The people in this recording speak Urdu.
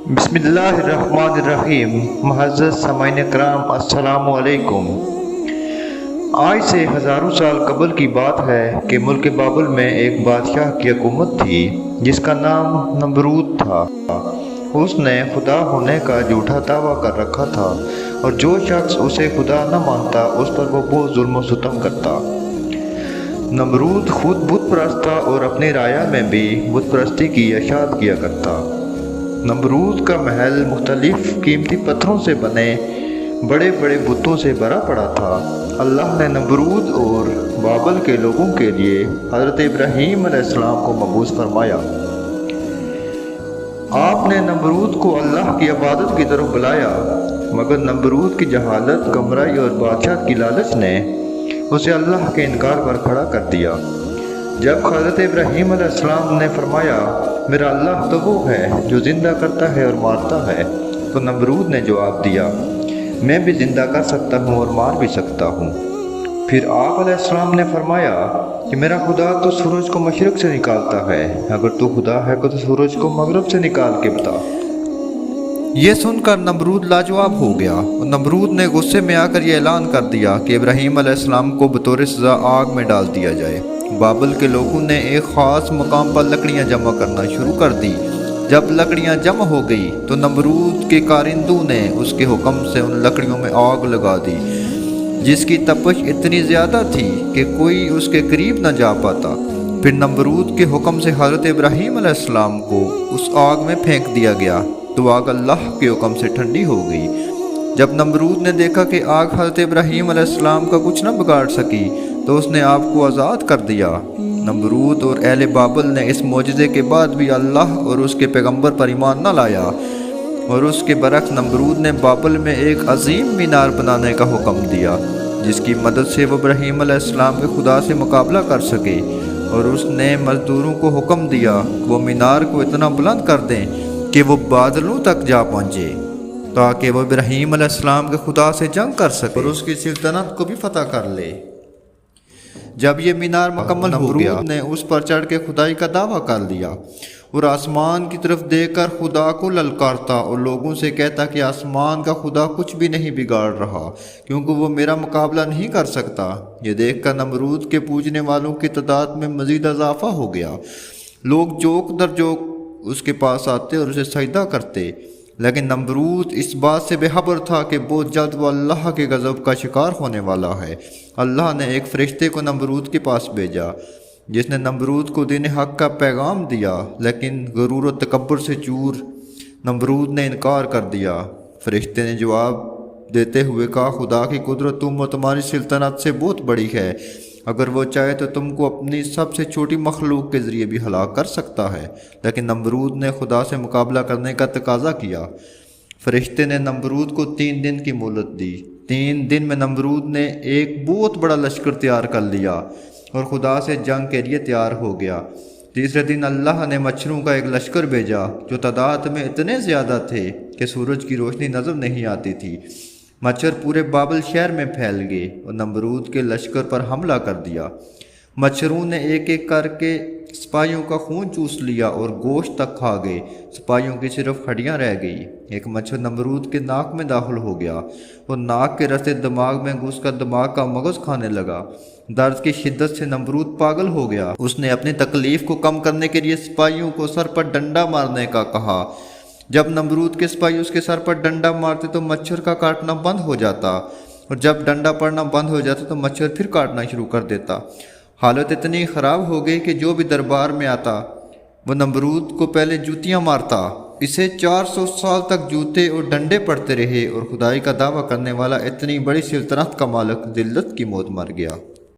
بسم اللہ الرحمن الرحیم۔ معزز سامعین کرام، السلام علیکم۔ آج سے ہزاروں سال قبل کی بات ہے کہ ملک بابل میں ایک بادشاہ کی حکومت تھی جس کا نام نمرود تھا۔ اس نے خدا ہونے کا جھوٹا دعویٰ کر رکھا تھا اور جو شخص اسے خدا نہ مانتا اس پر وہ بہت ظلم و ستم کرتا۔ نمرود خود بت پرست تھا اور اپنی رعایا میں بھی بت پرستی کی اشاعت کیا کرتا۔ نمرود کا محل مختلف قیمتی پتھروں سے بنے بڑے بڑے بتوں سے بھرا پڑا تھا۔ اللہ نے نمرود اور بابل کے لوگوں کے لیے حضرت ابراہیم علیہ السلام کو مبعوث فرمایا۔ آپ نے نمرود کو اللہ کی عبادت کی طرف بلایا، مگر نمرود کی جہالت، گمراہی اور بادشاہ کی لالچ نے اسے اللہ کے انکار پر کھڑا کر دیا۔ جب حضرت ابراہیم علیہ السلام نے فرمایا، میرا اللہ تو وہ ہے جو زندہ کرتا ہے اور مارتا ہے، تو نمرود نے جواب دیا، میں بھی زندہ کر سکتا ہوں اور مار بھی سکتا ہوں۔ پھر آپ علیہ السلام نے فرمایا کہ میرا خدا تو سورج کو مشرق سے نکالتا ہے، اگر تو خدا ہے تو سورج کو مغرب سے نکال کے بتا۔ یہ سن کر نمرود لاجواب ہو گیا اور نمرود نے غصے میں آ کر یہ اعلان کر دیا کہ ابراہیم علیہ السلام کو بطور سزا آگ میں ڈال دیا جائے۔ بابل کے لوگوں نے ایک خاص مقام پر لکڑیاں جمع کرنا شروع کر دی۔ جب لکڑیاں جمع ہو گئی تو نمرود کے کارندوں نے اس کے حکم سے ان لکڑیوں میں آگ لگا دی، جس کی تپش اتنی زیادہ تھی کہ کوئی اس کے قریب نہ جا پاتا۔ پھر نمرود کے حکم سے حضرت ابراہیم علیہ السلام کو اس آگ میں پھینک دیا گیا تو آگ اللہ کے حکم سے ٹھنڈی ہو گئی۔ جب نمرود نے دیکھا کہ آگ حضرت ابراہیم علیہ السلام کا کچھ نہ بگاڑ سکی تو اس نے آپ کو آزاد کر دیا۔ نمرود اور اہل بابل نے اس معجزے کے بعد بھی اللہ اور اس کے پیغمبر پر ایمان نہ لایا، اور اس کے برعکس نمرود نے بابل میں ایک عظیم مینار بنانے کا حکم دیا جس کی مدد سے وہ ابراہیم علیہ السلام کے خدا سے مقابلہ کر سکے، اور اس نے مزدوروں کو حکم دیا کہ وہ مینار کو اتنا بلند کر دیں کہ وہ بادلوں تک جا پہنچے تاکہ وہ ابراہیم علیہ السلام کے خدا سے جنگ کر سکے اور اس کی سلطنت کو بھی فتح کر لے۔ جب یہ مینار مکمل ہو گیا، نمرود نے اس پر چڑھ کے خدائی کا دعویٰ کر لیا اور آسمان کی طرف دیکھ کر خدا کو للکارتا اور لوگوں سے کہتا کہ آسمان کا خدا کچھ بھی نہیں بگاڑ رہا، کیونکہ وہ میرا مقابلہ نہیں کر سکتا۔ یہ دیکھ کر نمرود کے پوجنے والوں کی تعداد میں مزید اضافہ ہو گیا۔ لوگ جوک در جوک اس کے پاس آتے اور اسے سجدہ کرتے، لیکن نمرود اس بات سے بے خبر تھا کہ بہت جلد وہ اللہ کے غضب کا شکار ہونے والا ہے۔ اللہ نے ایک فرشتے کو نمرود کے پاس بھیجا جس نے نمرود کو دین حق کا پیغام دیا، لیکن غرور و تکبر سے چور نمرود نے انکار کر دیا۔ فرشتے نے جواب دیتے ہوئے کہا، خدا کی قدرت تم و تمہاری سلطنت سے بہت بڑی ہے، اگر وہ چاہے تو تم کو اپنی سب سے چھوٹی مخلوق کے ذریعے بھی ہلاک کر سکتا ہے۔ لیکن نمرود نے خدا سے مقابلہ کرنے کا تقاضا کیا۔ فرشتے نے نمرود کو 3 دن کی مہلت دی۔ 3 دن میں نمرود نے ایک بہت بڑا لشکر تیار کر لیا اور خدا سے جنگ کے لیے تیار ہو گیا۔ تیسرے دن اللہ نے مچھروں کا ایک لشکر بھیجا جو تعداد میں اتنے زیادہ تھے کہ سورج کی روشنی نظر نہیں آتی تھی۔ مچھر پورے بابل شہر میں پھیل گئے اور نمرود کے لشکر پر حملہ کر دیا۔ مچھروں نے ایک ایک کر کے سپاہیوں کا خون چوس لیا اور گوشت تک کھا گئے، سپاہیوں کی صرف ہڈیاں رہ گئی۔ ایک مچھر نمرود کے ناک میں داخل ہو گیا اور ناک کے رستے دماغ میں گھس کر دماغ کا مغز کھانے لگا۔ درد کی شدت سے نمرود پاگل ہو گیا۔ اس نے اپنی تکلیف کو کم کرنے کے لیے سپاہیوں کو سر پر ڈنڈا مارنے کا کہا۔ جب نمرود کے سپاہی اس کے سر پر ڈنڈا مارتے تو مچھر کا کاٹنا بند ہو جاتا، اور جب ڈنڈا پڑنا بند ہو جاتا تو مچھر پھر کاٹنا شروع کر دیتا۔ حالت اتنی خراب ہو گئی کہ جو بھی دربار میں آتا وہ نمرود کو پہلے جوتیاں مارتا۔ اسے 400 سال تک جوتے اور ڈنڈے پڑتے رہے اور خدائی کا دعویٰ کرنے والا اتنی بڑی سلطنت کا مالک ذلت کی موت مر گیا۔